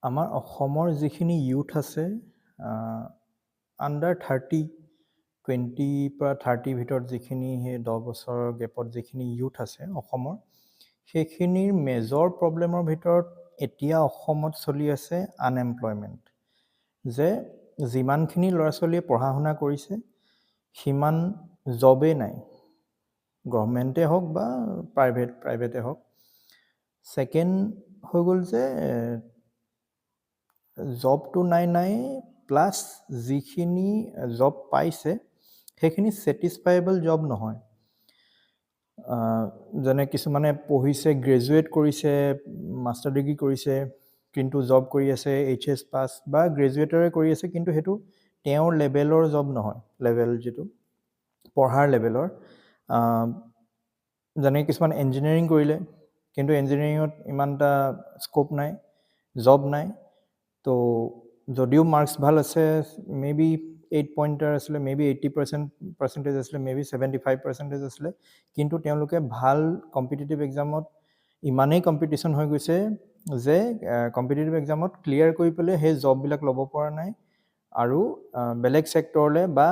আমাৰ অসমৰ যিখিনি ইউথ আছে আণ্ডাৰ 30 20 পৰা 30 ভিতৰত যিখিনি সেই 10 বছৰৰ গেপত যিখিনি ইউথ আছে অসমৰ সেইখিনিৰ মেজৰ প্ৰব্লেমৰ ভিতৰত এতিয়া অসমত চলি আছে আনএমপ্লয়মেণ্ট যে যিমানখিনি ল'ৰা ছোৱালীয়ে পঢ়া শুনা কৰিছে সিমান জবেই নাই গভৰ্ণমেণ্টে হওক বা প্ৰাইভেটে হওক ছেকেণ্ড হৈ গ'ল যে জবটো নাই প্লাছ যিখিনি জব পাইছে সেইখিনি ছেটিছফাইবল জব নহয় যেনে কিছুমানে পঢ়িছে গ্ৰেজুৱেট কৰিছে মাষ্টাৰ ডিগ্ৰী কৰিছে কিন্তু জব কৰি আছে HS পাছ বা গ্ৰেজুৱেটৰে কৰি আছে কিন্তু সেইটো তেওঁৰ লেভেলৰ জব নহয় লেভেল যিটো পঢ়াৰ লেভেলৰ যেনে কিছুমান ইঞ্জিনিয়াৰিং কৰিলে কিন্তু ইঞ্জিনিয়াৰিঙত ইমান এটা স্কোপ নাই জব নাই তো যদিও মাৰ্কছ ভাল আছে মেবি 8 পইণ্টাৰ আছিলে মেবি 80% আছিলে মেবি 75% আছিলে কিন্তু তেওঁলোকে ভাল কম্পিটিটিভ এক্সামত ইমানেই কম্পিটিশ্যন হৈ গৈছে যে কম্পিটিটিভ এক্সামত ক্লিয়াৰ কৰি পেলাই সেই জববিলাক ল'ব পৰা নাই আৰু বেলেগ ছেক্টৰলৈ বা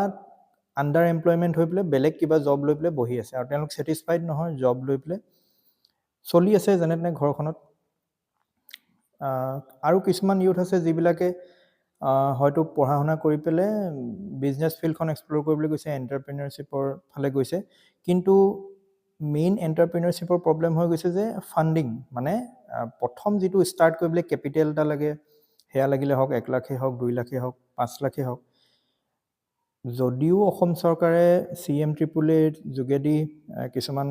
আণ্ডাৰ এমপ্লয়মেণ্ট হৈ পেলাই বেলেগ কিবা জব লৈ পেলাই বহি আছে আৰু তেওঁলোক ছেটিছফাইড নহয় জব লৈ পেলাই চলি আছে যেনে তেনে ঘৰখনত আৰু কিছুমান ইউথ আছে যিবিলাকে হয়তো পঢ়া শুনা কৰি পেলাই বিজনেছ ফিল্ডখন এক্সপ্ল'ৰ কৰিবলৈ গৈছে এণ্টাৰপ্ৰিনাৰশ্বিপৰ ফালে গৈছে কিন্তু মেইন এণ্টাৰপ্ৰিনাৰশ্বিপৰ প্ৰব্লেম হৈ গৈছে যে ফাণ্ডিং মানে প্ৰথম যিটো ষ্টাৰ্ট কৰিবলৈ কেপিটেল এটা লাগে সেয়া লাগিলে হওক 1 লাখেই হওক 2 লাখেই হওক 5 লাখেই হওক যদিও অসম চৰকাৰে CM-AAA যোগেদি কিছুমান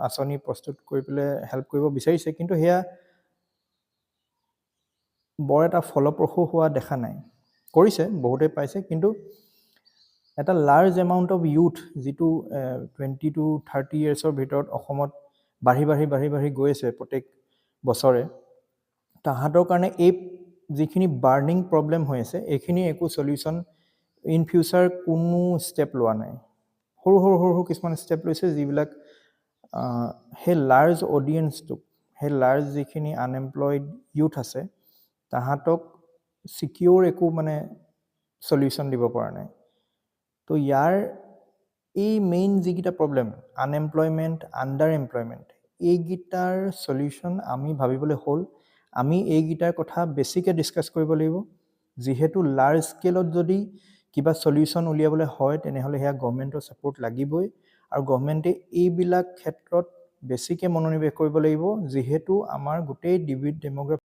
আঁচনি প্ৰস্তুত কৰি পেলাই হেল্প কৰিব বিচাৰিছে কিন্তু সেয়া বৰ এটা ফলপ্ৰসূ হোৱা দেখা নাই কৰিছে বহুতে পাইছে কিন্তু এটা লাৰ্জ এমাউণ্ট অফ ইউথ যিটো 20 to 30 ইয়াৰ্ছৰ ভিতৰত অসমত বাঢ়ি গৈ আছে প্ৰত্যেক বছৰে তাহাঁতৰ কাৰণে এই যিখিনি বাৰ্নিং প্ৰব্লেম হৈ আছে এইখিনি একো সলিউশ্যন ইন ফিউচাৰ কোনো ষ্টেপ লোৱা নাই সৰু কিছুমান ষ্টেপ লৈছে যিবিলাক সেই লাৰ্জ অডিয়েন্সটোক সেই লাৰ্জ যিখিনি আনএমপ্লয়ড ইউথ আছে তাহাঁতক সিকিউৰ একো মানে সলিউশ্যন দিব পৰা নাই তো ইয়াৰ এই মেইন যিকেইটা প্ৰব্লেম আনএমপ্লয়মেণ্ট আণ্ডাৰ এমপ্লয়মেণ্ট এইকেইটাৰ সলিউশ্যন আমি ভাবিবলৈ হ'ল আমি এইকেইটাৰ কথা বেছিকৈ ডিছকাছ কৰিব লাগিব যিহেতু লাৰ্জ স্কেলত যদি কিবা সলিউশ্যন উলিয়াবলৈ হয় তেনেহ'লে সেয়া গভৰ্ণমেণ্টৰ ছাপোৰ্ট লাগিবই আৰু গভৰ্ণমেণ্টে এইবিলাক ক্ষেত্ৰত বেছিকৈ মনোনিৱেশ কৰিব লাগিব যিহেতু আমাৰ গোটেই ডেমোগ্ৰাফি